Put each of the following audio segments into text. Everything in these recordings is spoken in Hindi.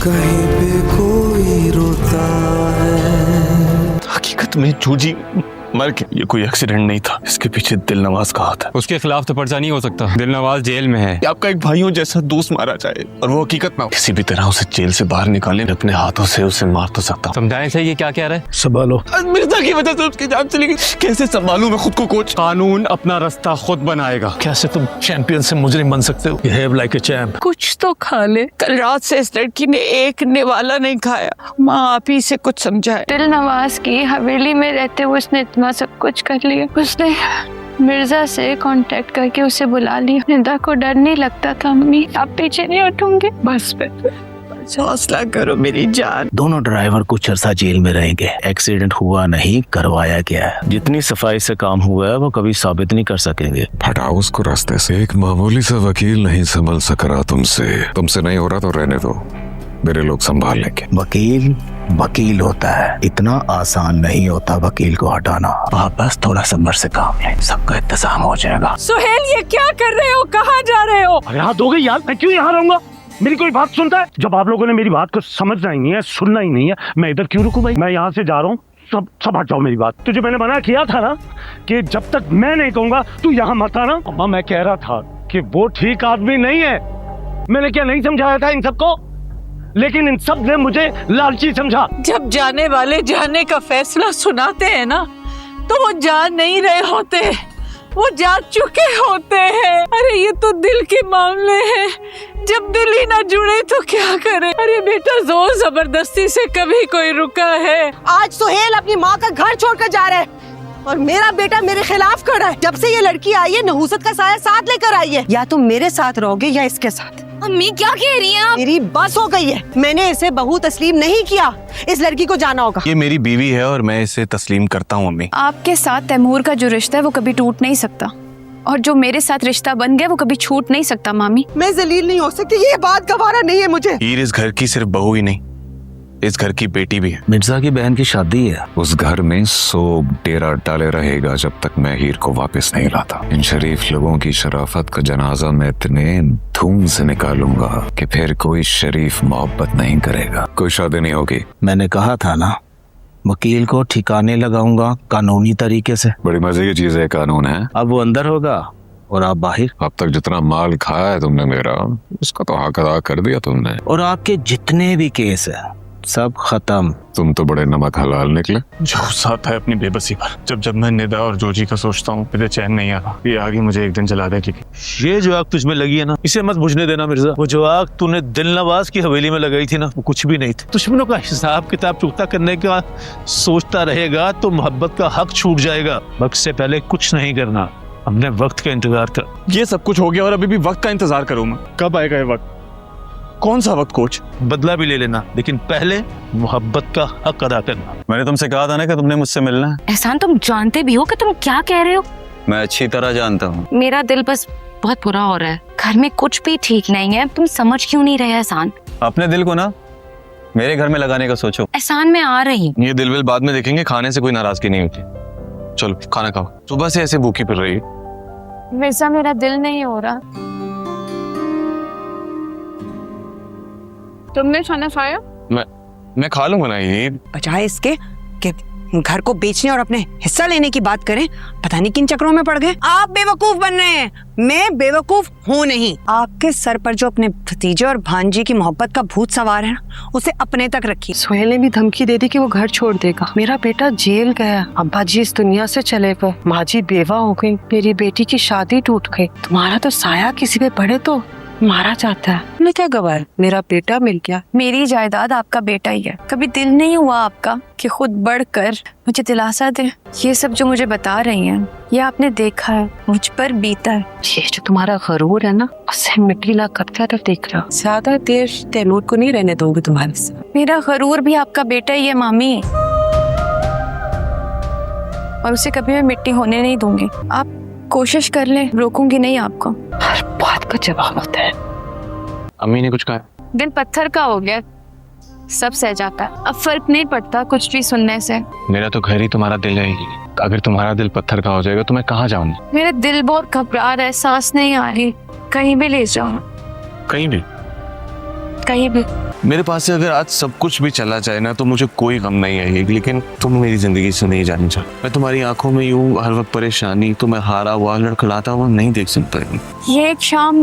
कहीं पे कोई रोता है। हकीकत में जूजी मर गया। ये कोई एक्सीडेंट नहीं था, इसके पीछे दिलनवाज का हाथ है। उसके खिलाफ तो पर्चा नहीं हो सकता। दिलनवाज जेल में है। आपका एक भाइयों जैसा दोस्त मारा जाए और वो हकीकत ना हो। किसी भी तरह उसे जेल से बाहर निकालने, अपने हाथों से उसे मार तो सकता हूँ। समझाएं सही, ये क्या कह रहा है? संभालो। मिर्जा की वजह से उसकी जान चली गई। कैसे संभालूं मैं खुद को कोच? कानून अपना रास्ता खुद बनाएगा। कैसे तुम चैंपियन से मुजरिम बन सकते हो? Behave like a champ। कुछ तो खा ले। कल रात से इस लड़की ने एक निवाला नहीं खाया। माँ आप ही से कुछ समझाए। दिलनवाज की हवेली में रहते हुए उसने इतना सब कुछ कर लिया। उसने मिर्जा से कांटेक्ट करके उसे बुला लिया। निदा को डर नहीं लगता था मम्मी, आप पीछे नहीं हटोगे? बस हौसला करो मेरी जान। दोनों ड्राइवर कुछ अर्सा जेल में रहेंगे। एक्सीडेंट हुआ नहीं, करवाया गया है। जितनी सफाई से काम हुआ है वो कभी साबित नहीं कर सकेंगे। हटाओ उसको रास्ते से। एक मामूली सा वकील नहीं संभल सक रहा तुमसे नहीं हो रहा तो रहने दो, मेरे लोग संभाल लेंगे। वकील वकील होता है, इतना आसान नहीं होता वकील को हटाना। आप बस थोड़ा सब्र से काम लें, सबका इंतजाम हो जाएगा। सुहेल ये क्या कर रहे हो? कहाँ जा रहे हो? अरे हाथ धो गई यार, मैं क्यों यहाँ रहूंगा? मेरी कोई बात सुनता है? जब आप लोगों ने मेरी बात को समझना ही नहीं है, सुनना ही नहीं है, मैं इधर क्यों रुकूं भाई? मैं यहाँ से जा रहा हूँ, सब हट जाओ मेरी बात। तुझे मैंने मना किया था ना कि जब तक मैं नहीं कहूंगा तू यहाँ मत आना। अम्मा मैं कह रहा था कि वो ठीक आदमी नहीं है। मैंने क्या नहीं समझाया था इन सबको? लेकिन इन सब ने मुझे लालची समझा। जब जाने वाले जाने का फैसला सुनाते हैं ना, तो वो जा नहीं रहे होते, वो जा चुके होते हैं। अरे ये तो दिल के मामले हैं, जब दिल ही ना जुड़े तो क्या करे? अरे बेटा जोर जबरदस्ती से कभी कोई रुका है? आज सुहेल अपनी माँ का घर छोड़कर जा रहा है और मेरा बेटा मेरे खिलाफ खड़ा है। जब से ये लड़की आई है नहुसत का साया साथ लेकर आई है। या तुम मेरे साथ रहोगे या इसके साथ। अम्मी क्या कह रही हैं आप? मेरी बस हो गई है, मैंने इसे बहू तस्लीम नहीं किया। इस लड़की को जाना होगा। ये मेरी बीवी है और मैं इसे तस्लीम करता हूँ अम्मी। आपके साथ तैमूर का जो रिश्ता है वो कभी टूट नहीं सकता, और जो मेरे साथ रिश्ता बन गया वो कभी छूट नहीं सकता। मामी मैं जलील नहीं हो सकती, ये बात गवारा नहीं है मुझे। हीर इस घर की सिर्फ बहू ही नहीं, इस घर की बेटी भी है। मिर्जा की बहन की शादी है। उस घर में सोग डेरा डाले रहेगा जब तक मैं हीर को वापस नहीं लाता। इन शरीफ लोगों की शराफत का जनाजा मैं इतने धूम से निकालूंगा कि फिर कोई शरीफ मोहब्बत नहीं करेगा, कोई शादी नहीं होगी। मैंने कहा था ना, वकील को ठिकाने लगाऊंगा कानूनी तरीके से। बड़ी मजे की चीज है कानून है। अब वो अंदर होगा और आप बाहर। अब तक जितना माल खाया है तुमने मेरा, उसका तो हक अदा कर दिया तुमने। और आपके जितने भी केस है सब खत्म। तुम तो बड़े नमक हलाल निकले। जो गुस्सा आता है अपनी बेबसी पर। जब मैं निदा और जोजी का सोचता हूँ मुझे चैन नहीं आता। ये आगे मुझे एक दिन जला देगी। ये जो आग तुझमें लगी है ना, इसे मत बुझने देना मिर्जा। वो जो आग तूने दिलनवाज की हवेली में लगाई थी ना, वो कुछ भी नहीं थी। दुश्मनों का हिसाब किताब चुकता करने का सोचता रहेगा तो मोहब्बत का हक छूट जाएगा। वक्त से पहले कुछ नहीं करना, अपने वक्त का इंतजार कर। ये सब कुछ हो गया और अभी भी वक्त का इंतजार करूँ मैं? कब आएगा ये वक्त? कौन सा वक्त कोच? बदला भी ले लेना, लेकिन पहले मोहब्बत का हक अदा करना। मैंने तुमसे कहा था ना कि तुमने मुझसे मिलना है। एहसान, तुम जानते भी हो कि तुम क्या कह रहे हो? मैं अच्छी तरह जानता हूँ। मेरा दिल बस बहुत बुरा हो रहा है। घर में कुछ भी ठीक नहीं है। तुम समझ क्यों नहीं रहे एहसान? अपने दिल को ना मेरे घर में लगाने का सोचो। एहसान मैं आ रही हूँ। ये दिल विल बाद में देखेंगे, खाने से कोई नाराजगी नहीं होती। चलो खाना खाओ, सुबह से ऐसे भूखी फिर रही है। मिर्जा मेरा दिल नहीं हो रहा। तुमने खाना खाया? मैं खा लूंगा ना। ये बजाय इसके कि घर को बेचने और अपने हिस्सा लेने की बात करें, पता नहीं किन चक्रों में पड़ गए। आप बेवकूफ बन रहे हैं, मैं बेवकूफ हूँ नहीं। आपके सर पर जो अपने भतीजे और भांजी की मोहब्बत का भूत सवार है ना, उसे अपने तक रखिए। सुहेल ने भी धमकी दे दी कि वो घर छोड़ देगा। मेरा बेटा जेल गया, अब्बा जी इस दुनिया से चले गए, माँ जी बेवा हो गई, मेरी बेटी की शादी टूट गई। तुम्हारा तो साया किसी पे पड़े तो मारा जाता है। मैं क्या गवाह, मेरा बेटा मिल गया। मेरी जायदाद आपका बेटा ही है। कभी दिल नहीं हुआ आपका कि खुद बढ़कर मुझे दिलासा दे? ये सब जो मुझे बता रही हैं, ये आपने देखा है, मुझ पर बीता है। ये जो तुम्हारा गरूर है ना, उसे मिट्टी ला करता तो देख रहा। ज्यादा देर तैमूर को नहीं रहने दूंगी तुम्हारे साथ। मेरा गरूर भी आपका बेटा ही है मामी, और उसे कभी मैं मिट्टी होने नहीं दूंगी। आप कोशिश कर लें, रोकूंगी नहीं आपको। हर बात का जवाब होता है। अम्मी ने कुछ कहा? दिल पत्थर का हो गया, सब सह जाता है। अब फर्क नहीं पड़ता कुछ भी सुनने से। मेरा तो घर ही तुम्हारा दिल है। अगर तुम्हारा दिल पत्थर का हो जाएगा तो मैं कहाँ जाऊँ? मेरा दिल बहुत घबरा रहा है, सांस नहीं आ रही। कहीं भी ले जाओ। कहीं भी? कहीं भी। मेरे पास से अगर आज सब कुछ भी चला जाए ना तो मुझे कोई गम नहीं आएगी, लेकिन तुम मेरी जिंदगी से नहीं जानी चाहती। मैं तुम्हारी आंखों में यूं हर वक्त परेशानी, तुम्हें हारा हुआ लड़खड़ाता हुआ नहीं देख सकता। ये एक शाम,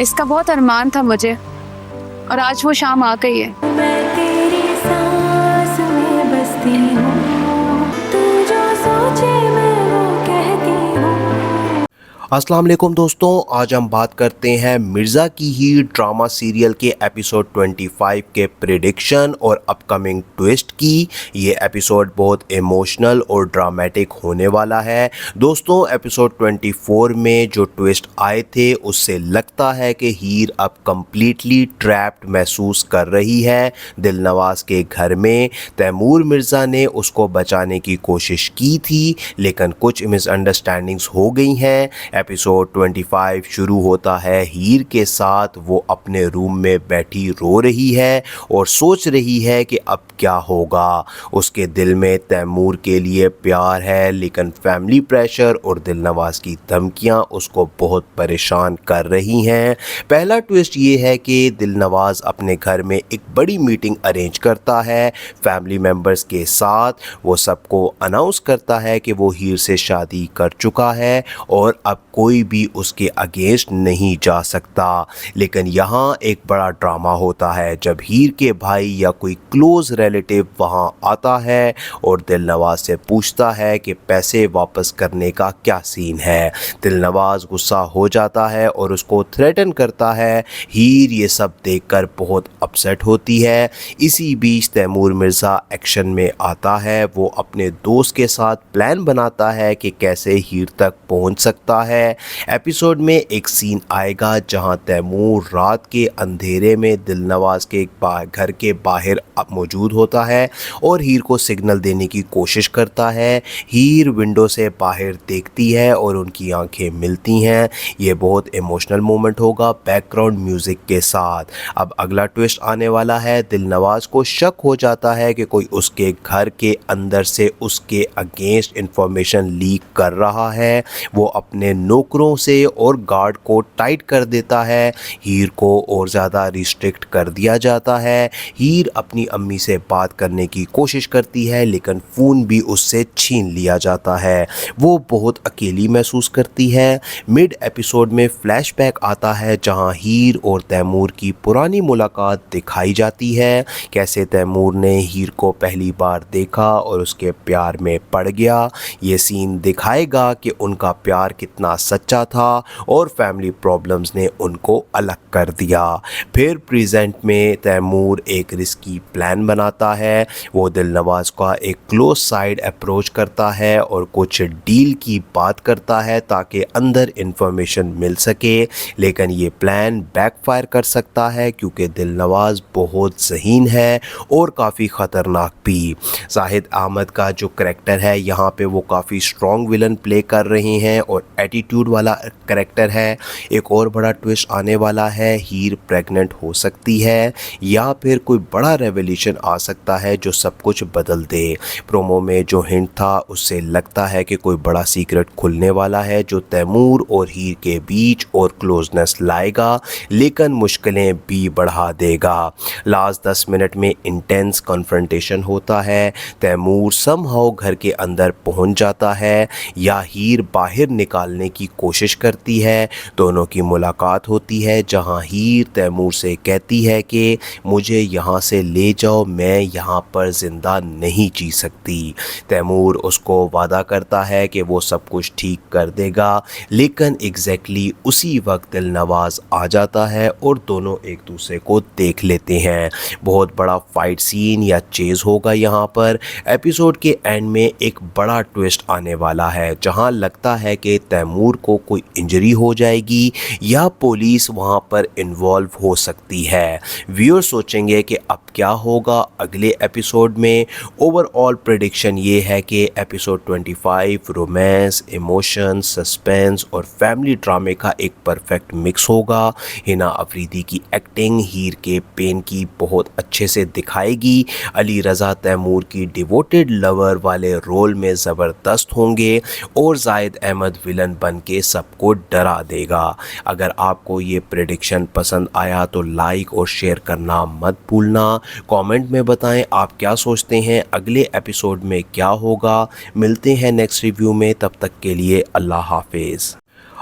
इसका बहुत अरमान था मुझे, और आज वो शाम आ गई है। मैं तेरी सांस में बसती हूँ, तू जो सोचे मैं वो कहती हूँ। अस्सलाम वालेकुम दोस्तों, आज हम बात करते हैं मिर्ज़ा की हीर ड्रामा सीरियल के एपिसोड 25 के प्रेडिक्शन और अपकमिंग ट्विस्ट की। ये एपिसोड बहुत इमोशनल और ड्रामेटिक होने वाला है। दोस्तों, एपिसोड 24 में जो ट्विस्ट आए थे उससे लगता है कि हीर अब कम्प्लीटली ट्रैप्ड महसूस कर रही है दिलनवाज के घर में। तैमूर मिर्ज़ा ने उसको बचाने की कोशिश की थी, लेकिन कुछ मिसअंडरस्टैंडिंग्स हो गई हैं। एपिसोड 25 शुरू होता है हीर के साथ वो अपने रूम में बैठी रो रही है और सोच रही है कि अब क्या होगा। उसके दिल में तैमूर के लिए प्यार है, लेकिन फैमिली प्रेशर और दिलनवाज की धमकियां उसको बहुत परेशान कर रही हैं। पहला ट्विस्ट ये है कि दिलनवाज अपने घर में एक बड़ी मीटिंग अरेंज करता है फैमिली मेम्बर्स के साथ। वो सबको अनाउंस करता है कि वो हीर से शादी कर चुका है और अब कोई भी उसके अगेंस्ट नहीं जा सकता। लेकिन यहाँ एक बड़ा ड्रामा होता है जब हीर के भाई या कोई क्लोज रिलेटिव वहाँ आता है और दिलनवाज से पूछता है कि पैसे वापस करने का क्या सीन है। दिलनवाज गुस्सा हो जाता है और उसको थ्रेटन करता है। हीर ये सब देखकर बहुत अपसेट होती है। इसी बीच तैमूर मिर्ज़ा एक्शन में आता है। वो अपने दोस्त के साथ प्लान बनाता है कि कैसे हीर तक पहुँच सकता है। एपिसोड में एक सीन आएगा जहां तैमूर रात के अंधेरे में दिलनवाज के घर के बाहर मौजूद होता है और हीर को सिग्नल देने की कोशिश करता है। हीर विंडो से बाहर देखती है और उनकी आंखें मिलती हैं। ये बहुत इमोशनल मोमेंट होगा बैकग्राउंड म्यूजिक के साथ। अब अगला ट्विस्ट आने वाला है। दिलनवाज को शक हो जाता है कि कोई उसके घर के अंदर से उसके अगेंस्ट इंफॉर्मेशन लीक कर रहा है। वो अपने नौकरों से और गार्ड को टाइट कर देता है। हीर को और ज़्यादा रिस्ट्रिक्ट कर दिया जाता है। हीर अपनी अम्मी से बात करने की कोशिश करती है, लेकिन फ़ोन भी उससे छीन लिया जाता है। वो बहुत अकेली महसूस करती है। मिड एपिसोड में फ्लैशबैक आता है जहां हीर और तैमूर की पुरानी मुलाकात दिखाई जाती है। कैसे तैमूर ने हीर को पहली बार देखा और उसके प्यार में पड़ गया। ये सीन दिखाएगा कि उनका प्यार कितना सच्चा था और फैमिली प्रॉब्लम्स ने उनको अलग कर दिया। फिर प्रेजेंट में तैमूर एक रिस्की प्लान बनाता है। वो दिलनवाज का एक क्लोज साइड अप्रोच करता है और कुछ डील की बात करता है ताकि अंदर इंफॉर्मेशन मिल सके, लेकिन ये प्लान बैकफायर कर सकता है क्योंकि दिलनवाज बहुत ज़हीन है और काफ़ी ख़तरनाक भी। जाहिद अहमद का जो करैक्टर है यहाँ पे वो काफ़ी स्ट्रॉन्ग विलन प्ले कर रहे हैं और एटीट्यूड वाला करैक्टर है। एक और बड़ा ट्विस्ट आने वाला है। हीर प्रेग्नेंट हो सकती है या फिर कोई बड़ा रेवोल्यूशन आ सकता है जो सब कुछ बदल दे। प्रोमो में जो हिंट था उससे लगता है कि कोई बड़ा सीक्रेट खुलने वाला है जो तैमूर और हीर के बीच और क्लोजनेस लाएगा, लेकिन मुश्किलें भी बढ़ा देगा। लास्ट 10 मिनट में इंटेंस कॉन्फ्रंटेशन होता है। तैमूर समहाउ घर के अंदर पहुंच जाता है या हीर बाहर निकालने की कोशिश करती है। दोनों की मुलाकात होती है जहां हीर तैमूर से कहती है कि मुझे यहाँ से ले जाओ, मैं यहाँ पर ज़िंदा नहीं जी सकती। तैमूर उसको वादा करता है कि वो सब कुछ ठीक कर देगा, लेकिन एग्जैक्टली उसी वक्त दिलनवाज आ जाता है और दोनों एक दूसरे को देख लेते हैं। बहुत बड़ा फाइट सीन या चेज़ होगा यहाँ पर। एपिसोड के एंड में एक बड़ा ट्विस्ट आने वाला है जहाँ लगता है कि तैमूर को कोई इंजरी हो जाएगी या पुलिस वहाँ पर इन्वॉल्व हो सकती है। व्यूअर सोचेंगे कि अब क्या होगा अगले एपिसोड में। ओवरऑल प्रेडिक्शन ये है कि एपिसोड 25 रोमांस, इमोशन, सस्पेंस और फैमिली ड्रामे का एक परफेक्ट मिक्स होगा। हिना अफरीदी की एक्टिंग हीर के पेन की बहुत अच्छे से दिखाएगी। अली रज़ा तैमूर की डिवोटेड लवर वाले रोल में ज़बरदस्त होंगे और जाहिद अहमद विलन बन के सबको डरा देगा। अगर आपको ये प्रेडिक्शन पसंद आया तो लाइक और शेयर करना मत भूलना। कमेंट में बताएं आप क्या सोचते हैं अगले एपिसोड में क्या होगा। मिलते हैं नेक्स्ट रिव्यू में, तब तक के लिए अल्लाह हाफिज़।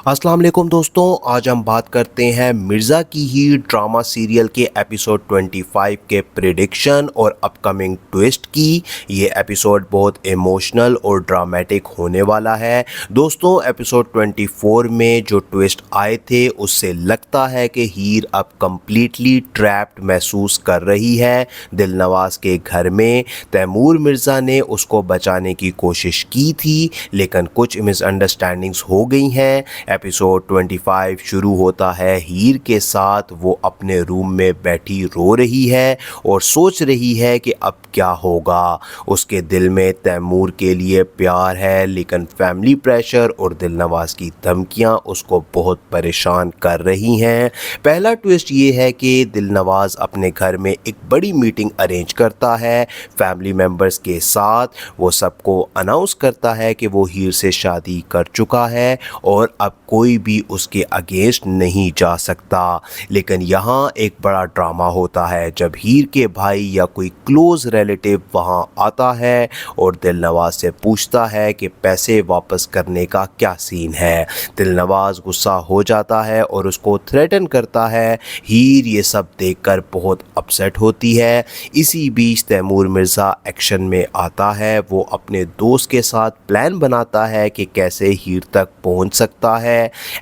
अस्सलाम वालेकुम दोस्तों, आज हम बात करते हैं मिर्ज़ा की ही ड्रामा सीरियल के एपिसोड 25 के प्रेडिक्शन और अपकमिंग ट्विस्ट की। ये एपिसोड बहुत इमोशनल और ड्रामेटिक होने वाला है। दोस्तों एपिसोड 24 में जो ट्विस्ट आए थे उससे लगता है कि हीर अब कम्प्लीटली ट्रैप्ड महसूस कर रही है दिलनवाज के घर में। तैमूर मिर्ज़ा ने उसको बचाने की कोशिश की थी लेकिन कुछ मिसअंडरस्टैंडिंग्स हो गई हैं। एपिसोड 25 शुरू होता है हीर के साथ वो अपने रूम में बैठी रो रही है और सोच रही है कि अब क्या होगा। उसके दिल में तैमूर के लिए प्यार है लेकिन फैमिली प्रेशर और दिलनवाज की धमकियां उसको बहुत परेशान कर रही हैं। पहला ट्विस्ट ये है कि दिलनवाज अपने घर में एक बड़ी मीटिंग अरेंज करता है फैमिली मेम्बर्स के साथ। वो सबको अनाउंस करता है कि वो हीर से शादी कर चुका है और अब कोई भी उसके अगेंस्ट नहीं जा सकता। लेकिन यहाँ एक बड़ा ड्रामा होता है जब हीर के भाई या कोई क्लोज रिलेटिव वहाँ आता है और दिलनवाज से पूछता है कि पैसे वापस करने का क्या सीन है। दिलनवाज गुस्सा हो जाता है और उसको थ्रेटन करता है। हीर ये सब देखकर बहुत अपसेट होती है। इसी बीच तैमूर मिर्ज़ा एक्शन में आता है। वो अपने दोस्त के साथ प्लान बनाता है कि कैसे हीर तक पहुँच सकता है।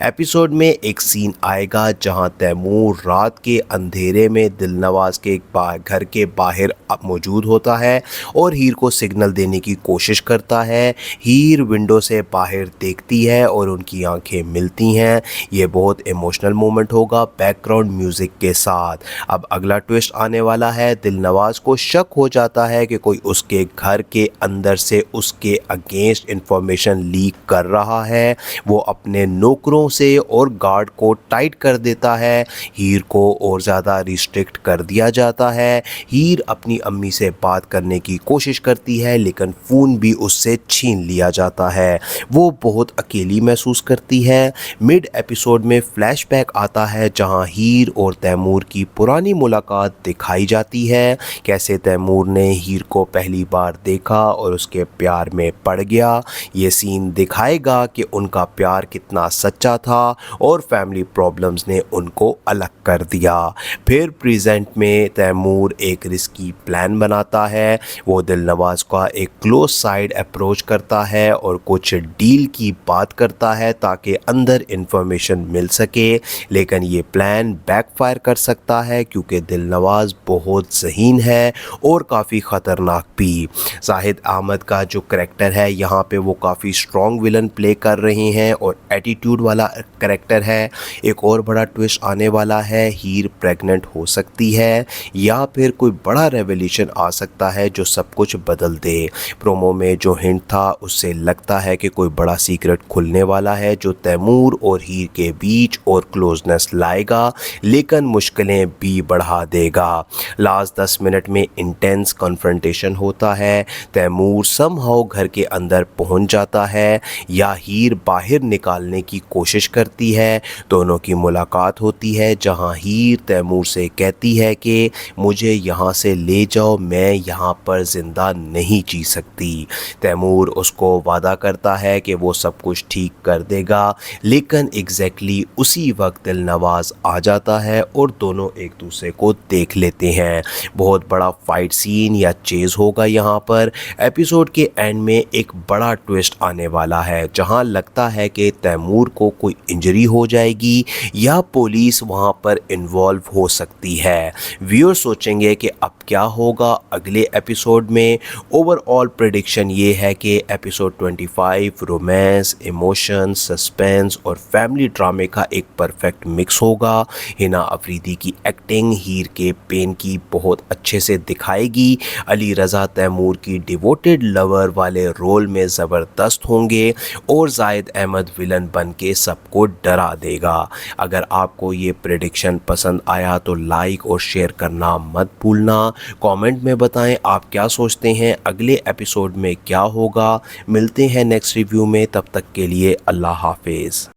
एपिसोड में एक सीन आएगा जहां तैमूर रात के अंधेरे में दिलनवाज के घर के बाहर मौजूद होता है और हीर को सिग्नल देने की कोशिश करता है। हीर विंडो से बाहर देखती है और उनकी आंखें मिलती हैं। ये बहुत इमोशनल मोमेंट होगा बैकग्राउंड म्यूज़िक के साथ। अब अगला ट्विस्ट आने वाला है। दिलनवाज को शक हो जाता है कि कोई उसके घर के अंदर से उसके अगेंस्ट इंफॉर्मेशन लीक कर रहा है। वो अपने नौकरों से और गार्ड को टाइट कर देता है। हीर को और ज़्यादा रिस्ट्रिक्ट कर दिया जाता है। हीर अपनी अम्मी से बात करने की कोशिश करती है लेकिन फ़ोन भी उससे छीन लिया जाता है। वो बहुत अकेली महसूस करती है। मिड एपिसोड में फ्लैशबैक आता है जहां हीर और तैमूर की पुरानी मुलाकात दिखाई जाती है। कैसे तैमूर ने हीर को पहली बार देखा और उसके प्यार में पड़ गया। ये सीन दिखाएगा कि उनका प्यार कितना सच्चा था और फैमिली प्रॉब्लम्स ने उनको अलग कर दिया। फिर प्रेजेंट में तैमूर एक रिस्की प्लान बनाता है। वो दिलनवाज का एक क्लोज साइड अप्रोच करता है और कुछ डील की बात करता है ताकि अंदर इंफॉर्मेशन मिल सके। लेकिन ये प्लान बैकफायर कर सकता है क्योंकि दिलनवाज बहुत ज़हीन है और काफ़ी ख़तरनाक भी। जाहिद अहमद का जो करैक्टर है यहाँ पे वो काफ़ी स्ट्रॉन्ग विलन प्ले कर रहे हैं और एटीट्यूड वाला करैक्टर है। एक और बड़ा ट्विस्ट आने वाला है। हीर प्रेग्नेंट हो सकती है या फिर कोई बड़ा रेवोल्यूशन आ सकता है जो सब कुछ बदल दे। प्रोमो में जो हिंट था उससे लगता है कि कोई बड़ा सीक्रेट खुलने वाला है जो तैमूर और हीर के बीच और क्लोजनेस लाएगा लेकिन मुश्किलें भी बढ़ा देगा। लास्ट 10 मिनट में इंटेंस कन्फ्रंटेशन होता है। तैमूर समहाउ घर के अंदर पहुंच जाता है या हीर बाहर निकालने की कोशिश करती है। दोनों की मुलाकात होती है जहां हीर तैमूर से कहती है कि मुझे यहाँ से ले जाओ, मैं यहाँ पर ज़िंदा नहीं जी सकती। तैमूर उसको वादा करता है कि वो सब कुछ ठीक कर देगा लेकिन एग्जैक्टली उसी वक्त दिलनवाज आ जाता है और दोनों एक दूसरे को देख लेते हैं। बहुत बड़ा फाइट सीन या चेज़ होगा यहाँ पर। एपिसोड के एंड में एक बड़ा ट्विस्ट आने वाला है जहाँ लगता है कि तैमूर तैमूर को कोई इंजरी हो जाएगी या पुलिस वहाँ पर इन्वॉल्व हो सकती है। व्यूअर सोचेंगे कि अब क्या होगा अगले एपिसोड में। ओवरऑल प्रेडिक्शन ये है कि एपिसोड 25 रोमांस, इमोशन, सस्पेंस और फैमिली ड्रामे का एक परफेक्ट मिक्स होगा। हिना अफरीदी की एक्टिंग हीर के पेन की बहुत अच्छे से दिखाएगी। अली रज़ा तैमूर की डिवोटेड लवर वाले रोल में ज़बरदस्त होंगे और जाहिद अहमद विलन बन के सबको डरा देगा। अगर आपको ये प्रेडिक्शन पसंद आया तो लाइक और शेयर करना मत भूलना। कमेंट में बताएं आप क्या सोचते हैं अगले एपिसोड में क्या होगा। मिलते हैं नेक्स्ट रिव्यू में, तब तक के लिए अल्लाह हाफिज़।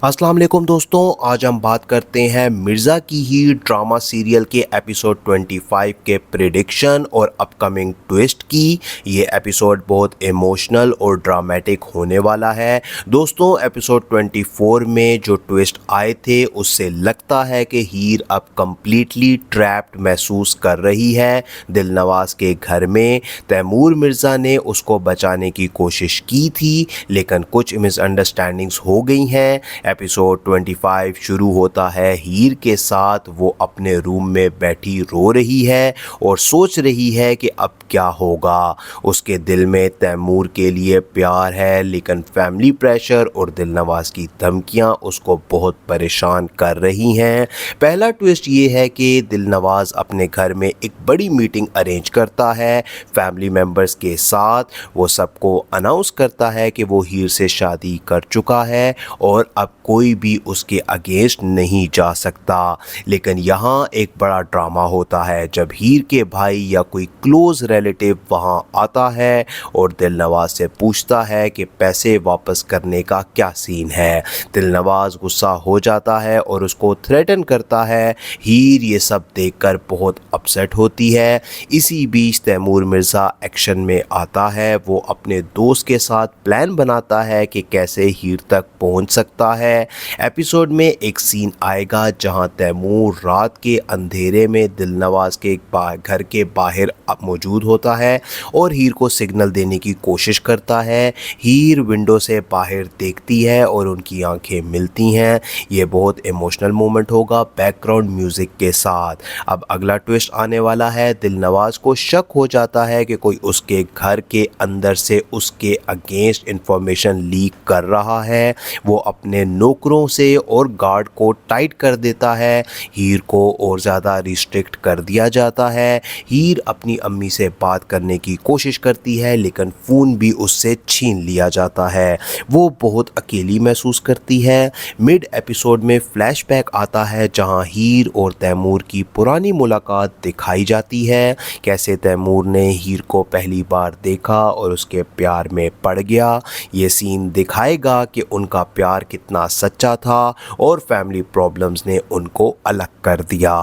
अस्सलाम वालेकुम दोस्तों, आज हम बात करते हैं मिर्ज़ा की ही ड्रामा सीरियल के एपिसोड 25 के प्रेडिक्शन और अपकमिंग ट्विस्ट की। ये एपिसोड बहुत इमोशनल और ड्रामेटिक होने वाला है। दोस्तों एपिसोड 24 में जो ट्विस्ट आए थे उससे लगता है कि हीर अब कम्प्लीटली ट्रैप्ड महसूस कर रही है दिलनवाज के घर में। तैमूर मिर्ज़ा ने उसको बचाने की कोशिश की थी लेकिन कुछ मिसअंडरस्टैंडिंग्स हो गई हैं। एपिसोड 25 शुरू होता है हीर के साथ वो अपने रूम में बैठी रो रही है और सोच रही है कि अब क्या होगा। उसके दिल में तैमूर के लिए प्यार है लेकिन फैमिली प्रेशर और दिलनवाज की धमकियां उसको बहुत परेशान कर रही हैं। पहला ट्विस्ट ये है कि दिलनवाज अपने घर में एक बड़ी मीटिंग अरेंज करता है फैमिली मेम्बर्स के साथ। वो सबको अनाउंस करता है कि वो हीर से शादी कर चुका है और अब कोई भी उसके अगेंस्ट नहीं जा सकता। लेकिन यहाँ एक बड़ा ड्रामा होता है जब हीर के भाई या कोई क्लोज रिलेटिव वहाँ आता है और दिलनवाज से पूछता है कि पैसे वापस करने का क्या सीन है। दिलनवाज गुस्सा हो जाता है और उसको थ्रेटन करता है। हीर ये सब देखकर बहुत अपसेट होती है। इसी बीच तैमूर मिर्ज़ा एक्शन में आता है। वो अपने दोस्त के साथ प्लान बनाता है कि कैसे हीर तक पहुँच सकता है। एपिसोड में एक सीन आएगा जहां तैमूर रात के अंधेरे में दिलनवाज के घर के बाहर मौजूद होता है और हीर को सिग्नल देने की कोशिश करता है। हीर विंडो से बाहर देखती है और उनकी आंखें मिलती हैं। ये बहुत इमोशनल मोमेंट होगा बैकग्राउंड म्यूजिक के साथ। अब अगला ट्विस्ट आने वाला है। दिलनवाज को शक हो जाता है कि कोई उसके घर के अंदर से उसके अगेंस्ट इंफॉर्मेशन लीक कर रहा है। वो अपने नौकरों से और गार्ड को टाइट कर देता है। हीर को और ज़्यादा रिस्ट्रिक्ट कर दिया जाता है। हीर अपनी अम्मी से बात करने की कोशिश करती है लेकिन फ़ोन भी उससे छीन लिया जाता है। वो बहुत अकेली महसूस करती है। मिड एपिसोड में फ्लैशबैक आता है जहां हीर और तैमूर की पुरानी मुलाकात दिखाई जाती है। कैसे तैमूर ने हीर को पहली बार देखा और उसके प्यार में पड़ गया। ये सीन दिखाएगा कि उनका प्यार कितना सच्चा था और फैमिली प्रॉब्लम्स ने उनको अलग कर दिया।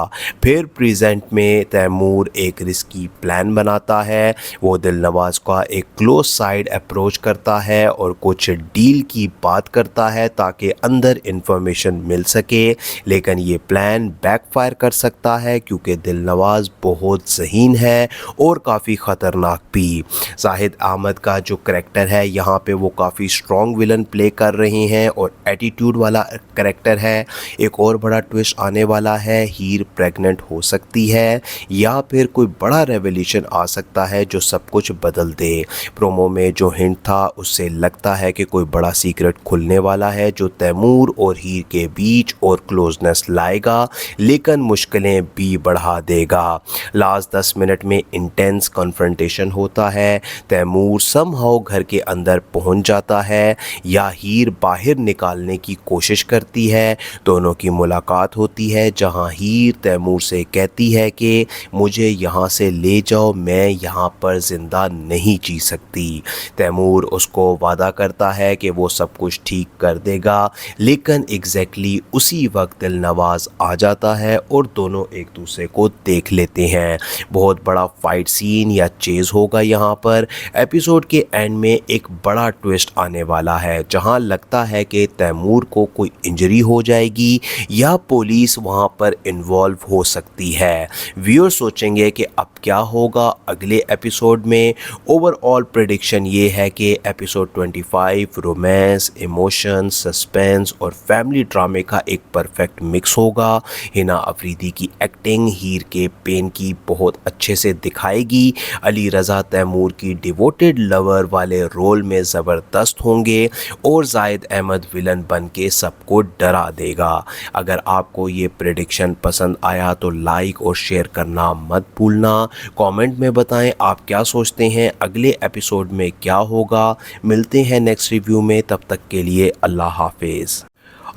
फिर प्रेजेंट में तैमूर एक रिस्की प्लान बनाता है। वो दिलनवाज का एक क्लोज साइड अप्रोच करता है और कुछ डील की बात करता है ताकि अंदर इंफॉर्मेशन मिल सके। लेकिन ये प्लान बैकफायर कर सकता है क्योंकि दिलनवाज बहुत ज़हीन है और काफ़ी ख़तरनाक भी। जाहिद अहमद का जो करैक्टर है यहाँ पे वो काफ़ी स्ट्रॉन्ग विलन प्ले कर रहे हैं और एटीट्यूड वाला करैक्टर है। एक और बड़ा ट्विस्ट आने वाला है। हीर प्रेग्नेंट हो सकती है या फिर कोई बड़ा रेवोल्यूशन आ सकता है जो सब कुछ बदल दे। प्रोमो में जो हिंट था उससे लगता है कि कोई बड़ा सीक्रेट खुलने वाला है जो तैमूर और हीर के बीच और क्लोजनेस लाएगा लेकिन मुश्किलें भी बढ़ा देगा। लास्ट 10 मिनट में इंटेंस कन्फ्रंटेशन होता है। तैमूर समहाउ घर के अंदर पहुंच जाता है या हीर बाहर निकालने की कोशिश करती है। दोनों की मुलाकात होती है जहां हीर तैमूर से कहती है कि मुझे यहाँ से ले जाओ, मैं यहाँ पर ज़िंदा नहीं जी सकती। तैमूर उसको वादा करता है कि वो सब कुछ ठीक कर देगा लेकिन एग्जैक्टली उसी वक्त दिलनवाज आ जाता है और दोनों एक दूसरे को देख लेते हैं। बहुत बड़ा फाइट सीन या चेज़ होगा यहाँ पर। एपिसोड के एंड में एक बड़ा ट्विस्ट आने वाला है जहाँ लगता है कि तैमूर तैमूर को कोई इंजरी हो जाएगी या पुलिस वहां पर इन्वॉल्व हो सकती है। व्यूअर सोचेंगे कि अब क्या होगा अगले एपिसोड में। ओवरऑल प्रेडिक्शन ये है कि एपिसोड 25 रोमांस, इमोशन, सस्पेंस और फैमिली ड्रामे का एक परफेक्ट मिक्स होगा। हिना अफरीदी की एक्टिंग हीर के पेन की बहुत अच्छे से दिखाएगी। अली रज़ा तैमूर की डिवोटेड लवर वाले रोल में ज़बरदस्त होंगे और जाहिद अहमद विलन बन के सबको डरा देगा। अगर आपको ये प्रेडिक्शन पसंद आया तो लाइक और शेयर करना मत भूलना। कमेंट में बताएं आप क्या सोचते हैं अगले एपिसोड में क्या होगा। मिलते हैं नेक्स्ट रिव्यू में, तब तक के लिए अल्लाह हाफिज़।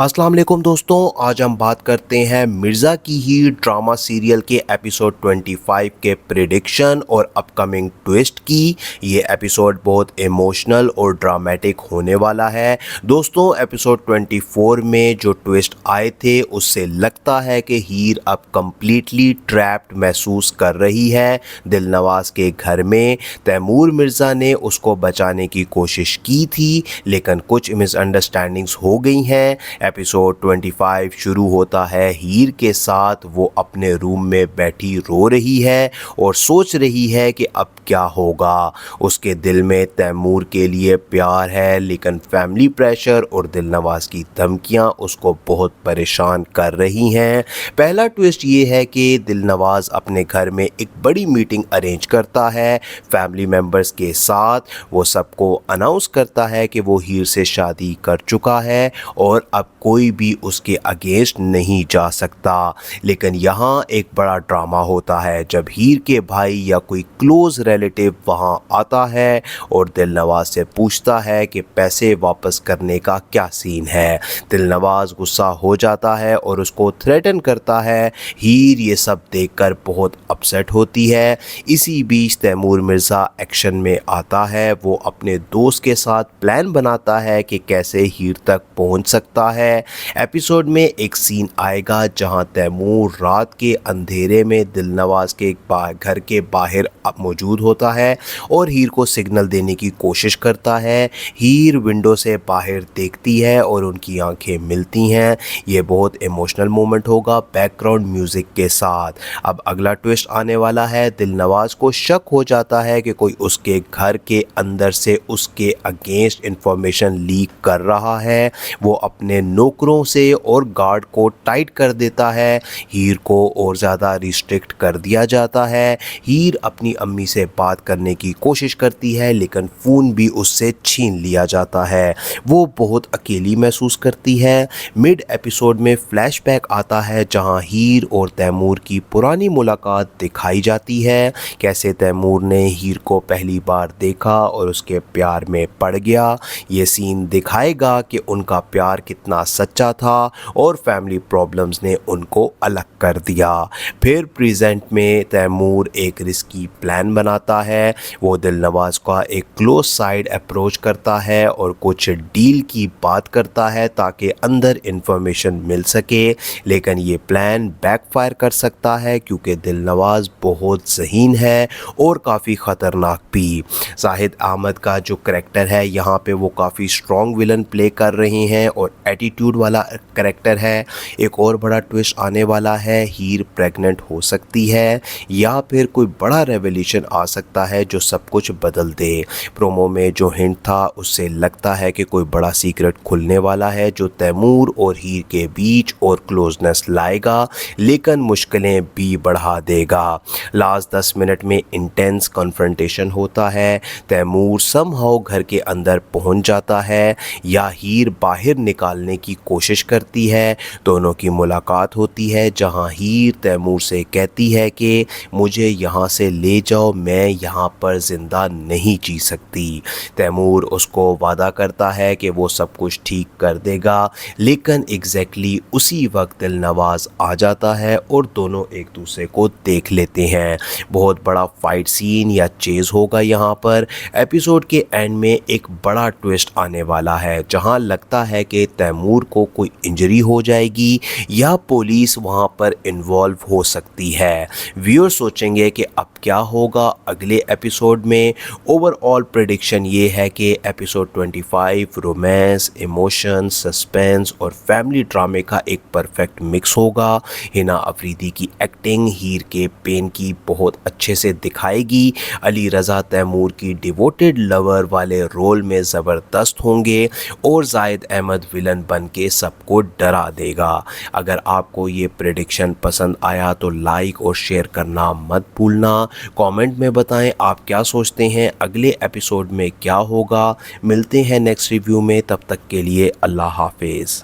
अस्सलाम वालेकुम दोस्तों, आज हम बात करते हैं मिर्ज़ा की ही ड्रामा सीरियल के एपिसोड 25 के प्रेडिक्शन और अपकमिंग ट्विस्ट की। ये एपिसोड बहुत इमोशनल और ड्रामेटिक होने वाला है। दोस्तों एपिसोड 24 में जो ट्विस्ट आए थे उससे लगता है कि हीर अब कम्प्लीटली ट्रैप्ड महसूस कर रही है दिलनवाज के घर में। तैमूर मिर्ज़ा ने उसको बचाने की कोशिश की थी लेकिन कुछ मिसअंडरस्टैंडिंग्स हो गई हैं। एपिसोड 25 शुरू होता है हीर के साथ वो अपने रूम में बैठी रो रही है और सोच रही है कि अब क्या होगा। उसके दिल में तैमूर के लिए प्यार है लेकिन फैमिली प्रेशर और दिलनवाज की धमकियां उसको बहुत परेशान कर रही हैं। पहला ट्विस्ट ये है कि दिलनवाज अपने घर में एक बड़ी मीटिंग अरेंज करता है फैमिली मेम्बर्स के साथ। वो सबको अनाउंस करता है कि वो हीर से शादी कर चुका है और अब कोई भी उसके अगेंस्ट नहीं जा सकता। लेकिन यहाँ एक बड़ा ड्रामा होता है जब हीर के भाई या कोई क्लोज रिलेटिव वहाँ आता है और दिलनवाज से पूछता है कि पैसे वापस करने का क्या सीन है। दिलनवाज गुस्सा हो जाता है और उसको थ्रेटन करता है। हीर ये सब देखकर बहुत अपसेट होती है। इसी बीच तैमूर मिर्ज़ा एक्शन में आता है। वो अपने दोस्त के साथ प्लान बनाता है कि कैसे हीर तक पहुँच सकता है। एपिसोड में एक सीन आएगा जहां तैमूर रात के अंधेरे में दिलनवाज के घर के बाहर मौजूद होता है और हीर को सिग्नल देने की कोशिश करता है। हीर विंडो से बाहर देखती है और उनकी आंखें मिलती हैं। ये बहुत इमोशनल मोमेंट होगा बैकग्राउंड म्यूजिक के साथ। अब अगला ट्विस्ट आने वाला है। दिलनवाज को शक हो जाता है कि कोई उसके घर के अंदर से उसके अगेंस्ट इंफॉर्मेशन लीक कर रहा है। वो अपने नौकरों से और गार्ड को टाइट कर देता है। हीर को और ज़्यादा रिस्ट्रिक्ट कर दिया जाता है। हीर अपनी अम्मी से बात करने की कोशिश करती है लेकिन फ़ोन भी उससे छीन लिया जाता है। वो बहुत अकेली महसूस करती है। मिड एपिसोड में फ्लैशबैक आता है जहां हीर और तैमूर की पुरानी मुलाकात दिखाई जाती है। कैसे तैमूर ने हीर को पहली बार देखा और उसके प्यार में पड़ गया। ये सीन दिखाएगा कि उनका प्यार कितना सच्चा था और फैमिली प्रॉब्लम्स ने उनको अलग कर दिया। फिर प्रेजेंट में तैमूर एक रिस्की प्लान बनाता है। वो दिलनवाज का एक क्लोज साइड अप्रोच करता है और कुछ डील की बात करता है ताकि अंदर इंफॉर्मेशन मिल सके। लेकिन ये प्लान बैकफायर कर सकता है क्योंकि दिलनवाज बहुत ज़हीन है और काफ़ी ख़तरनाक भी। जाहिद अहमद का जो करैक्टर है यहाँ पे वो काफ़ी स्ट्रॉन्ग विलन प्ले कर रहे हैं और एटीट्यूड वाला करैक्टर है। एक और बड़ा ट्विस्ट आने वाला है। हीर प्रेग्नेंट हो सकती है या फिर कोई बड़ा रेवोल्यूशन आ सकता है जो सब कुछ बदल दे। प्रोमो में जो हिंट था उससे लगता है कि कोई बड़ा सीक्रेट खुलने वाला है जो तैमूर और हीर के बीच और क्लोजनेस लाएगा लेकिन मुश्किलें भी बढ़ा देगा। लास्ट 10 मिनट में इंटेंस कन्फ्रंटेशन होता है। तैमूर समहाउ घर के अंदर पहुंच जाता है या हीर बाहर निकालने की कोशिश करती है। दोनों की मुलाकात होती है जहां हीर तैमूर से कहती है कि मुझे यहाँ से ले जाओ, मैं यहाँ पर ज़िंदा नहीं जी सकती। तैमूर उसको वादा करता है कि वो सब कुछ ठीक कर देगा लेकिन एग्जैक्टली उसी वक्त दिलनवाज आ जाता है और दोनों एक दूसरे को देख लेते हैं। बहुत बड़ा फाइट सीन या चेज़ होगा यहाँ पर। एपिसोड के एंड में एक बड़ा ट्विस्ट आने वाला है जहाँ लगता है कि तैमूर तैमूर को कोई इंजरी हो जाएगी या पुलिस वहां पर इन्वॉल्व हो सकती है। व्यूअर सोचेंगे कि अब क्या होगा अगले एपिसोड में। ओवरऑल प्रेडिक्शन ये है कि एपिसोड 25 रोमांस, इमोशन, सस्पेंस और फैमिली ड्रामे का एक परफेक्ट मिक्स होगा। हिना अफरीदी की एक्टिंग हीर के पेन की बहुत अच्छे से दिखाएगी। अली रज़ा तैमूर की डिवोटेड लवर वाले रोल में ज़बरदस्त होंगे और जाहिद अहमद विलन बन के सबको डरा देगा। अगर आपको ये प्रेडिक्शन पसंद आया तो लाइक और शेयर करना मत भूलना। कमेंट में बताएं आप क्या सोचते हैं अगले एपिसोड में क्या होगा। मिलते हैं नेक्स्ट रिव्यू में, तब तक के लिए अल्लाह हाफिज़।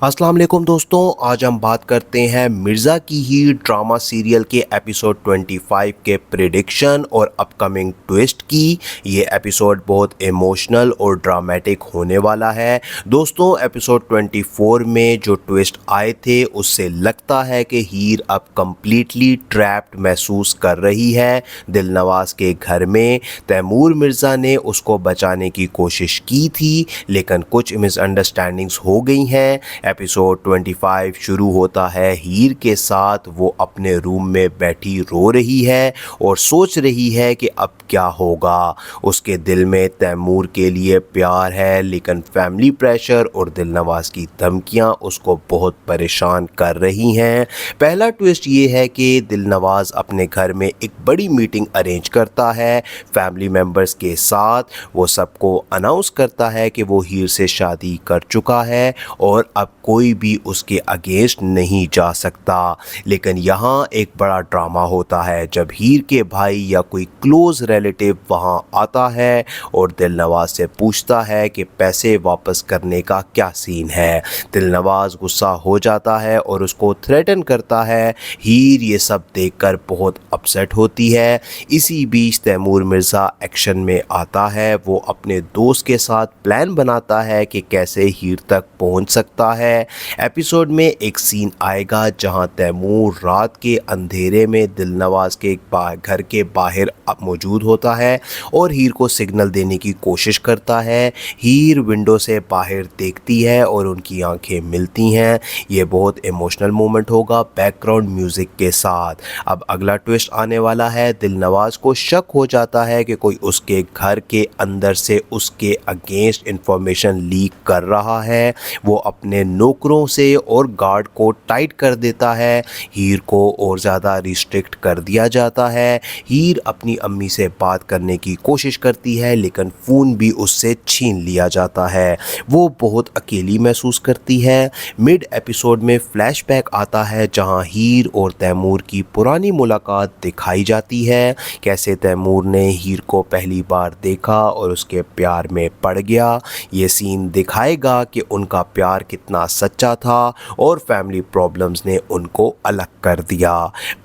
अस्सलाम वालेकुम दोस्तों, आज हम बात करते हैं मिर्ज़ा की ही ड्रामा सीरियल के एपिसोड 25 के प्रेडिक्शन और अपकमिंग ट्विस्ट की। ये एपिसोड बहुत इमोशनल और ड्रामेटिक होने वाला है। दोस्तों एपिसोड 24 में जो ट्विस्ट आए थे उससे लगता है कि हीर अब कम्प्लीटली ट्रैप्ड महसूस कर रही है दिलनवाज के घर में। तैमूर मिर्ज़ा ने उसको बचाने की कोशिश की थी लेकिन कुछ मिसअंडरस्टैंडिंग्स हो गई हैं। एपिसोड 25 शुरू होता है हीर के साथ वो अपने रूम में बैठी रो रही है और सोच रही है कि अब क्या होगा। उसके दिल में तैमूर के लिए प्यार है लेकिन फैमिली प्रेशर और दिलनवाज की धमकियां उसको बहुत परेशान कर रही हैं। पहला ट्विस्ट ये है कि दिलनवाज अपने घर में एक बड़ी मीटिंग अरेंज करता है फैमिली मेम्बर्स के साथ। वो सबको अनाउंस करता है कि वो हीर से शादी कर चुका है और अब कोई भी उसके अगेंस्ट नहीं जा सकता। लेकिन यहाँ एक बड़ा ड्रामा होता है जब हीर के भाई या कोई क्लोज रिलेटिव वहाँ आता है और दिलनवाज से पूछता है कि पैसे वापस करने का क्या सीन है। दिलनवाज गुस्सा हो जाता है और उसको थ्रेटन करता है। हीर ये सब देखकर बहुत अपसेट होती है। इसी बीच तैमूर मिर्ज़ा एक्शन में आता है। वो अपने दोस्त के साथ प्लान बनाता है कि कैसे हीर तक पहुँच सकता है। एपिसोड में एक सीन आएगा जहां तैमूर रात के अंधेरे में दिलनवाज के घर के बाहर मौजूद होता है और हीर को सिग्नल देने की कोशिश करता है। हीर विंडो से बाहर देखती है और उनकी आंखें मिलती हैं। ये बहुत इमोशनल मोमेंट होगा बैकग्राउंड म्यूजिक के साथ। अब अगला ट्विस्ट आने वाला है। दिलनवाज को शक हो जाता है कि कोई उसके घर के अंदर से उसके अगेंस्ट इंफॉर्मेशन लीक कर रहा है। वो अपने नौकरों से और गार्ड को टाइट कर देता है। हीर को और ज़्यादा रिस्ट्रिक्ट कर दिया जाता है। हीर अपनी अम्मी से बात करने की कोशिश करती है लेकिन फ़ोन भी उससे छीन लिया जाता है। वो बहुत अकेली महसूस करती है। मिड एपिसोड में फ्लैशबैक आता है जहां हीर और तैमूर की पुरानी मुलाकात दिखाई जाती है। कैसे तैमूर ने हीर को पहली बार देखा और उसके प्यार में पड़ गया। ये सीन दिखाएगा कि उनका प्यार कितना सच्चा था और फैमिली प्रॉब्लम्स ने उनको अलग कर दिया।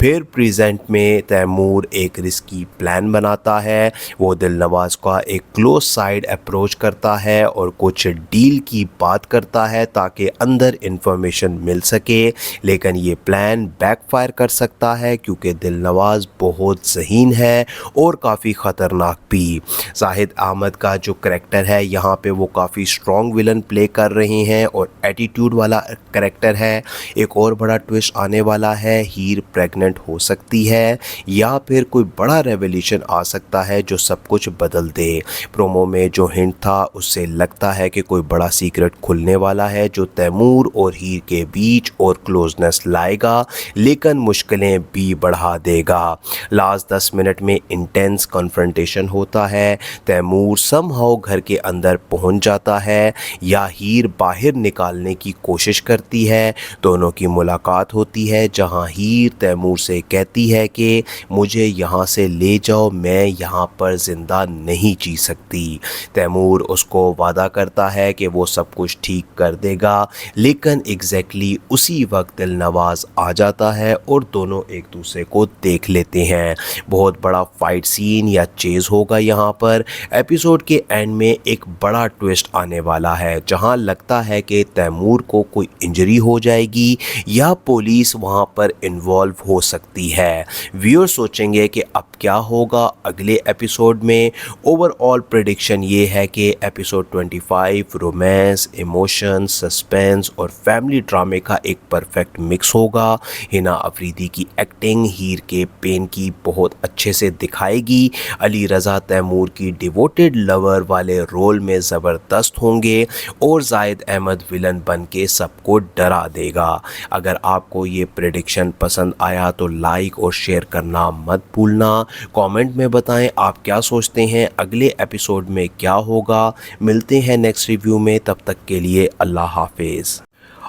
फिर प्रेजेंट में तैमूर एक रिस्की प्लान बनाता है। वो दिलनवाज का एक क्लोज साइड अप्रोच करता है और कुछ डील की बात करता है ताकि अंदर इंफॉर्मेशन मिल सके। लेकिन ये प्लान बैकफायर कर सकता है क्योंकि दिलनवाज बहुत ज़हीन है और काफ़ी ख़तरनाक भी। जाहिद अहमद का जो करैक्टर है यहाँ पे वो काफ़ी स्ट्रॉन्ग विलन प्ले कर रहे हैं और एटीट्यूड वाला करैक्टर है। एक और बड़ा ट्विस्ट आने वाला है। हीर प्रेग्नेंट हो सकती है या फिर कोई बड़ा रेवोल्यूशन आ सकता है जो सब कुछ बदल दे। प्रोमो में जो हिंट था उससे लगता है कि कोई बड़ा सीक्रेट खुलने वाला है जो तैमूर और हीर के बीच और क्लोजनेस लाएगा लेकिन मुश्किलें भी बढ़ा देगा। लास्ट 10 मिनट में इंटेंस कन्फ्रंटेशन होता है। तैमूर समहाउ घर के अंदर पहुंच जाता है या हीर बाहर निकालने की कोशिश करती है। दोनों की मुलाकात होती है जहां हीर तैमूर से कहती है कि मुझे यहाँ से ले जाओ, मैं यहाँ पर ज़िंदा नहीं जी सकती। तैमूर उसको वादा करता है कि वो सब कुछ ठीक कर देगा लेकिन एग्जैक्टली उसी वक्त दिलनवाज आ जाता है और दोनों एक दूसरे को देख लेते हैं। बहुत बड़ा फाइट सीन या चेज़ होगा यहाँ पर। एपिसोड के एंड में एक बड़ा ट्विस्ट आने वाला है जहाँ लगता है कि तैमूर तैमूर को कोई इंजरी हो जाएगी या पुलिस वहाँ पर इन्वॉल्व हो सकती है। व्यूअर सोचेंगे कि अब क्या होगा अगले एपिसोड में। ओवरऑल प्रेडिक्शन ये है कि एपिसोड 25 रोमांस, इमोशन, सस्पेंस और फैमिली ड्रामे का एक परफेक्ट मिक्स होगा। हिना अफरीदी की एक्टिंग हीर के पेन की बहुत अच्छे से दिखाएगी। अली रज़ा तैमूर की डिवोटेड लवर वाले रोल में ज़बरदस्त होंगे और जाहिद अहमद विलन बन के सबको डरा देगा। अगर आपको ये प्रेडिक्शन पसंद आया तो लाइक और शेयर करना मत भूलना। कमेंट में बताएं आप क्या सोचते हैं अगले एपिसोड में क्या होगा। मिलते हैं नेक्स्ट रिव्यू में, तब तक के लिए अल्लाह हाफिज़।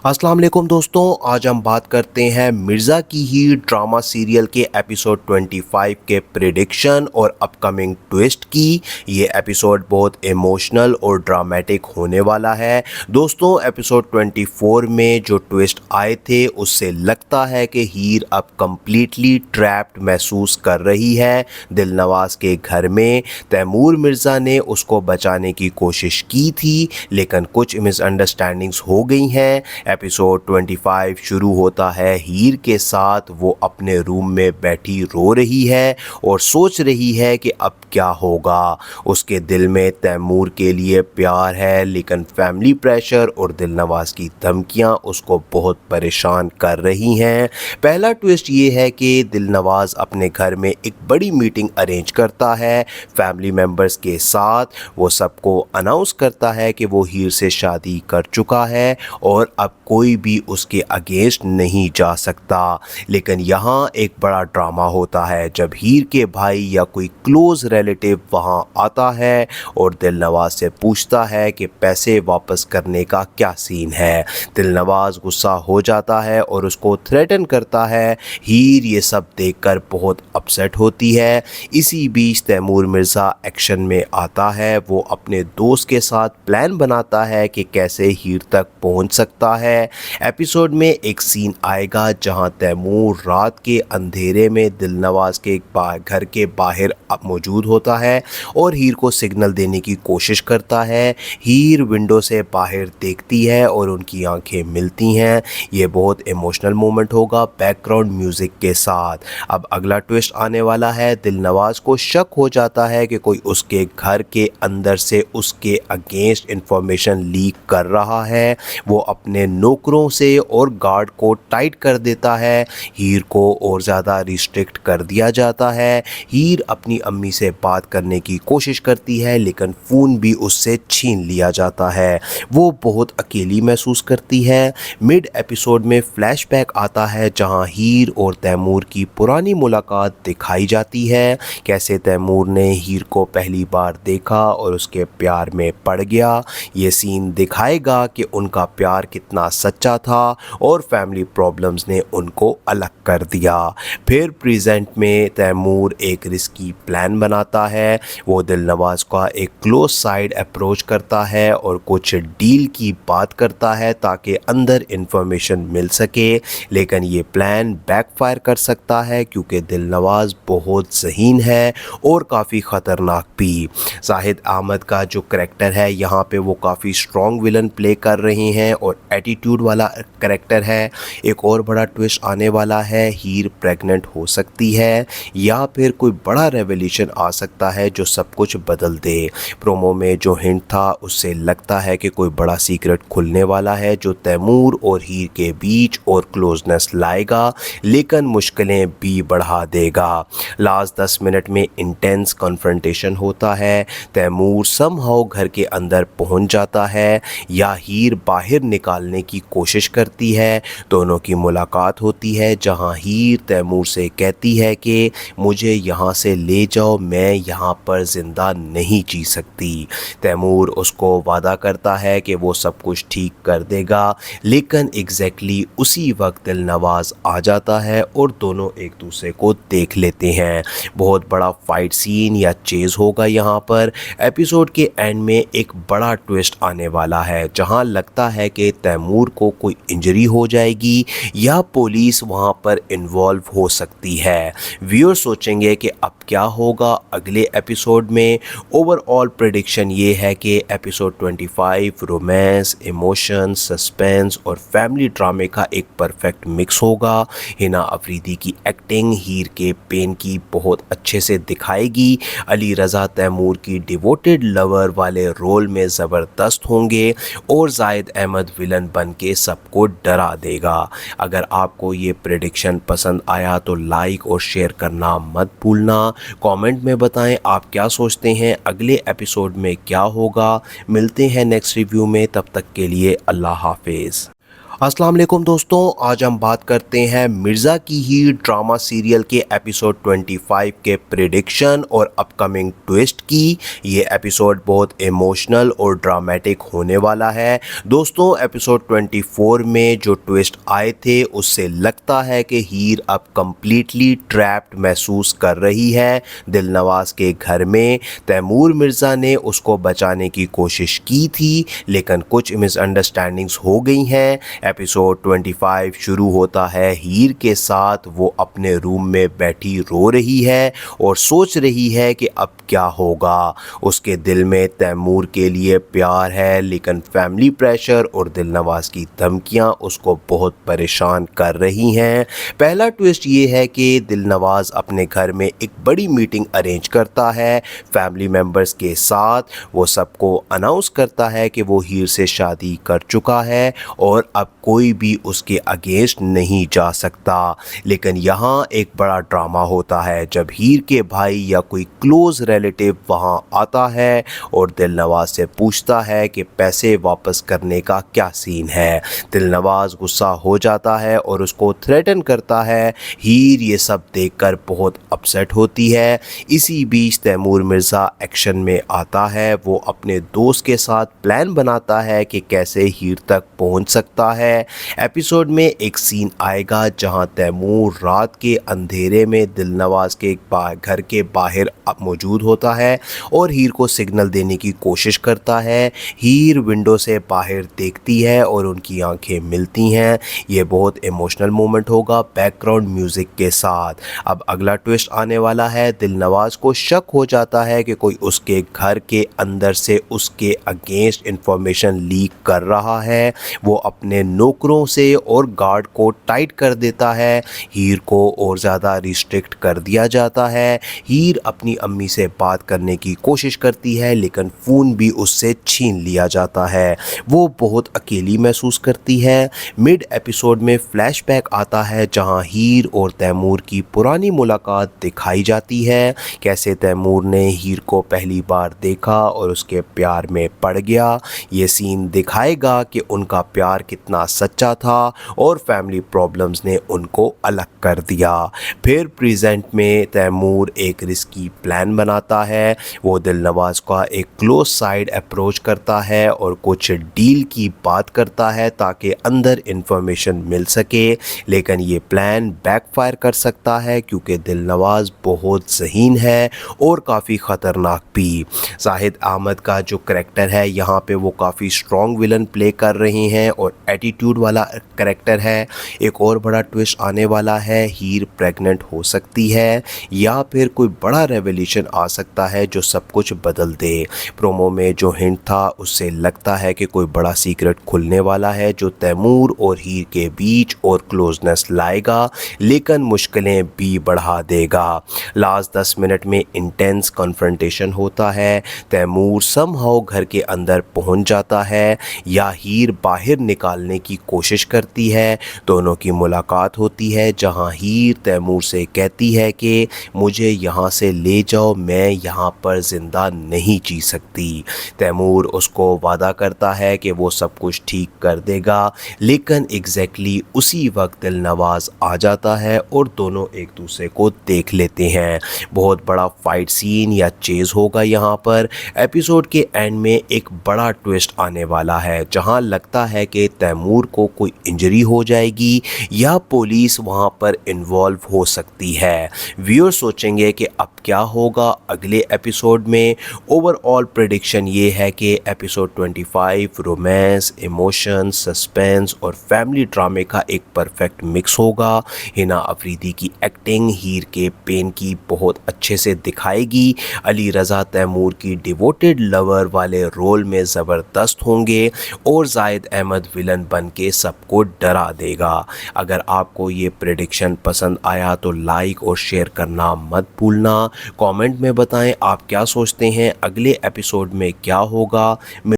अस्सलाम वालेकुम दोस्तों, आज हम बात करते हैं मिर्ज़ा की ही ड्रामा सीरियल के एपिसोड 25 के प्रेडिक्शन और अपकमिंग ट्विस्ट की। ये एपिसोड बहुत इमोशनल और ड्रामेटिक होने वाला है। दोस्तों एपिसोड 24 में जो ट्विस्ट आए थे उससे लगता है कि हीर अब कम्प्लीटली ट्रैप्ड महसूस कर रही है दिलनवाज के घर में। तैमूर मिर्ज़ा ने उसको बचाने की कोशिश की थी लेकिन कुछ मिसअंडरस्टैंडिंग्स हो गई हैं। एपिसोड 25 शुरू होता है हीर के साथ वो अपने रूम में बैठी रो रही है और सोच रही है कि अब क्या होगा। उसके दिल में तैमूर के लिए प्यार है लेकिन फैमिली प्रेशर और दिलनवाज की धमकियां उसको बहुत परेशान कर रही हैं। पहला ट्विस्ट ये है कि दिलनवाज अपने घर में एक बड़ी मीटिंग अरेंज करता है फैमिली मेम्बर्स के साथ। वो सबको अनाउंस करता है कि वो हीर से शादी कर चुका है और अब कोई भी उसके अगेंस्ट नहीं जा सकता। लेकिन यहाँ एक बड़ा ड्रामा होता है जब हीर के भाई या कोई क्लोज रिलेटिव वहाँ आता है और दिलनवाज से पूछता है कि पैसे वापस करने का क्या सीन है। दिलनवाज गुस्सा हो जाता है और उसको थ्रेटन करता है। हीर ये सब देखकर बहुत अपसेट होती है। इसी बीच तैमूर मिर्ज़ा एक्शन में आता है। वो अपने दोस्त के साथ प्लान बनाता है कि कैसे हीर तक पहुँच सकता है। एपिसोड में एक सीन आएगा जहां तैमूर रात के अंधेरे में दिलनवाज के घर के बाहर मौजूद होता है और हीर को सिग्नल देने की कोशिश करता है। हीर विंडो से बाहर देखती है और उनकी आंखें मिलती हैं। ये बहुत इमोशनल मोमेंट होगा बैकग्राउंड म्यूजिक के साथ। अब अगला ट्विस्ट आने वाला है। दिलनवाज को शक हो जाता है कि कोई उसके घर के अंदर से उसके अगेंस्ट इंफॉर्मेशन लीक कर रहा है। वो अपने नौकरों से और गार्ड को टाइट कर देता है। हीर को और ज़्यादा रिस्ट्रिक्ट कर दिया जाता है। हीर अपनी अम्मी से बात करने की कोशिश करती है लेकिन फ़ोन भी उससे छीन लिया जाता है। वो बहुत अकेली महसूस करती है। मिड एपिसोड में फ्लैशबैक आता है जहां हीर और तैमूर की पुरानी मुलाकात दिखाई जाती है। कैसे तैमूर ने हीर को पहली बार देखा और उसके प्यार में पड़ गया। ये सीन दिखाएगा कि उनका प्यार कितना सच्चा था और फैमिली प्रॉब्लम्स ने उनको अलग कर दिया। फिर प्रेजेंट में तैमूर एक रिस्की प्लान बनाता है। वो दिलनवाज का एक क्लोज साइड अप्रोच करता है और कुछ डील की बात करता है ताकि अंदर इंफॉर्मेशन मिल सके। लेकिन ये प्लान बैकफायर कर सकता है क्योंकि दिलनवाज बहुत ज़हीन है और काफ़ी ख़तरनाक भी। जाहिद अहमद का जो करैक्टर है यहाँ पे वो काफ़ी स्ट्रॉन्ग विलन प्ले कर रहे हैं और एटीट्यूड वाला करैक्टर है। एक और बड़ा ट्विस्ट आने वाला है। हीर प्रेग्नेंट हो सकती है या फिर कोई बड़ा रेवोल्यूशन आ सकता है जो सब कुछ बदल दे। प्रोमो में जो हिंट था उससे लगता है कि कोई बड़ा सीक्रेट खुलने वाला है जो तैमूर और हीर के बीच और क्लोजनेस लाएगा लेकिन मुश्किलें भी बढ़ा देगा। लास्ट 10 मिनट में इंटेंस कन्फ्रंटेशन होता है। तैमूर समहाउ घर के अंदर पहुंच जाता है या हीर बाहर निकालने की कोशिश करती है। दोनों की मुलाकात होती है जहां हीर तैमूर से कहती है कि मुझे यहाँ से ले जाओ, मैं यहाँ पर ज़िंदा नहीं जी सकती। तैमूर उसको वादा करता है कि वो सब कुछ ठीक कर देगा लेकिन एग्जैक्टली उसी वक्त दिलनवाज आ जाता है और दोनों एक दूसरे को देख लेते हैं। बहुत बड़ा फाइट सीन या चेज़ होगा यहाँ पर। एपिसोड के एंड में एक बड़ा ट्विस्ट आने वाला है जहाँ लगता है कि तैमूर तैमूर को कोई इंजरी हो जाएगी या पुलिस वहाँ पर इन्वॉल्व हो सकती है। व्यूअर सोचेंगे कि अब क्या होगा अगले एपिसोड में। ओवरऑल प्रेडिक्शन ये है कि एपिसोड 25 रोमांस, इमोशन, सस्पेंस और फैमिली ड्रामे का एक परफेक्ट मिक्स होगा। हिना अफरीदी की एक्टिंग हीर के पेन की बहुत अच्छे से दिखाएगी। अली रज़ा तैमूर की डिवोटेड लवर वाले रोल में ज़बरदस्त होंगे और जाहिद अहमद विलन बन के सबको डरा देगा। अगर आपको ये प्रेडिक्शन पसंद आया तो लाइक और शेयर करना मत भूलना। कमेंट में बताएं आप क्या सोचते हैं अगले एपिसोड में क्या होगा। मिलते हैं नेक्स्ट रिव्यू में, तब तक के लिए अल्लाह हाफिज़। अस्सलाम वालेकुम दोस्तों, आज हम बात करते हैं मिर्ज़ा की ही ड्रामा सीरियल के एपिसोड 25 के प्रेडिक्शन और अपकमिंग ट्विस्ट की। ये एपिसोड बहुत इमोशनल और ड्रामेटिक होने वाला है। दोस्तों एपिसोड 24 में जो ट्विस्ट आए थे उससे लगता है कि हीर अब कम्प्लीटली ट्रैप्ड महसूस कर रही है दिलनवाज के घर में। तैमूर मिर्ज़ा ने उसको बचाने की कोशिश की थी लेकिन कुछ मिसअंडरस्टैंडिंग्स हो गई हैं। एपिसोड 25 शुरू होता है हीर के साथ वो अपने रूम में बैठी रो रही है और सोच रही है कि अब क्या होगा। उसके दिल में तैमूर के लिए प्यार है लेकिन फैमिली प्रेशर और दिलनवाज की धमकियां उसको बहुत परेशान कर रही हैं। पहला ट्विस्ट ये है कि दिलनवाज अपने घर में एक बड़ी मीटिंग अरेंज करता है फैमिली मेम्बर्स के साथ। वो सबको अनाउंस करता है कि वो हीर से शादी कर चुका है और अब कोई भी उसके अगेंस्ट नहीं जा सकता। लेकिन यहाँ एक बड़ा ड्रामा होता है जब हीर के भाई या कोई क्लोज रिलेटिव वहाँ आता है और दिलनवाज से पूछता है कि पैसे वापस करने का क्या सीन है। दिलनवाज गुस्सा हो जाता है और उसको थ्रेटन करता है। हीर ये सब देखकर बहुत अपसेट होती है। इसी बीच तैमूर मिर्ज़ा एक्शन में आता है। वो अपने दोस्त के साथ प्लान बनाता है कि कैसे हीर तक पहुँच सकता है। एपिसोड में एक सीन आएगा जहां तैमूर रात के अंधेरे में दिलनवाज के घर के बाहर मौजूद होता है और हीर को सिग्नल देने की कोशिश करता है। हीर विंडो से बाहर देखती है और उनकी आंखें मिलती हैं। ये बहुत इमोशनल मोमेंट होगा बैकग्राउंड म्यूज़िक के साथ। अब अगला ट्विस्ट आने वाला है। दिलनवाज को शक हो जाता है कि कोई उसके घर के अंदर से उसके अगेंस्ट इंफॉर्मेशन लीक कर रहा है। वो अपने नौकरों से और गार्ड को टाइट कर देता है। हीर को और ज़्यादा रिस्ट्रिक्ट कर दिया जाता है। हीर अपनी अम्मी से बात करने की कोशिश करती है लेकिन फ़ोन भी उससे छीन लिया जाता है। वो बहुत अकेली महसूस करती है। मिड एपिसोड में फ्लैशबैक आता है जहां हीर और तैमूर की पुरानी मुलाकात दिखाई जाती है। कैसे तैमूर ने हीर को पहली बार देखा और उसके प्यार में पड़ गया। ये सीन दिखाएगा कि उनका प्यार कितना सच्चा था और फैमिली प्रॉब्लम्स ने उनको अलग कर दिया। फिर प्रेजेंट में तैमूर एक रिस्की प्लान बनाता है। वो दिलनवाज का एक क्लोज साइड अप्रोच करता है और कुछ डील की बात करता है ताकि अंदर इंफॉर्मेशन मिल सके। लेकिन ये प्लान बैकफायर कर सकता है क्योंकि दिलनवाज बहुत ज़हीन है और काफ़ी ख़तरनाक भी। जाहिद अहमद का जो करैक्टर है यहाँ पे वो काफ़ी स्ट्रॉन्ग विलन प्ले कर रहे हैं और एटीट्यूड वाला करैक्टर है। एक और बड़ा ट्विस्ट आने वाला है। हीर प्रेग्नेंट हो सकती है या फिर कोई बड़ा रेवोल्यूशन आ सकता है जो सब कुछ बदल दे। प्रोमो में जो हिंट था उससे लगता है कि कोई बड़ा सीक्रेट खुलने वाला है जो तैमूर और हीर के बीच और क्लोजनेस लाएगा लेकिन मुश्किलें भी बढ़ा देगा। लास्ट 10 मिनट में इंटेंस कन्फ्रंटेशन होता है। तैमूर समहाउ घर के अंदर पहुंच जाता है या हीर बाहर निकालने की कोशिश करती है। दोनों की मुलाकात होती है जहां हीर तैमूर से कहती है कि मुझे यहाँ से ले जाओ, मैं यहाँ पर ज़िंदा नहीं जी सकती। तैमूर उसको वादा करता है कि वो सब कुछ ठीक कर देगा लेकिन एग्जैक्टली उसी वक्त दिलनवाज आ जाता है और दोनों एक दूसरे को देख लेते हैं। बहुत बड़ा फाइट सीन या चेज़ होगा यहाँ पर। एपिसोड के एंड में एक बड़ा ट्विस्ट आने वाला है जहाँ लगता है कि तैमूर तैमूर को कोई इंजरी हो जाएगी या पुलिस वहां पर इन्वॉल्व हो सकती है। व्यूअर सोचेंगे कि अब क्या होगा अगले एपिसोड में। ओवरऑल प्रेडिक्शन ये है कि एपिसोड 25 रोमांस, इमोशन, सस्पेंस और फैमिली ड्रामे का एक परफेक्ट मिक्स होगा। हिना अफरीदी की एक्टिंग हीर के पेन की बहुत अच्छे से दिखाएगी। अली रज़ा तैमूर की डिवोटेड लवर वाले रोल में ज़बरदस्त होंगे और जाहिद अहमद विलन बन के सबको डरा देगा। अगर आपको ये प्रेडिक्शन पसंद आया तो लाइक और शेयर करना मत भूलना। कमेंट में बताएं आप क्या सोचते हैं अगले एपिसोड में क्या होगा।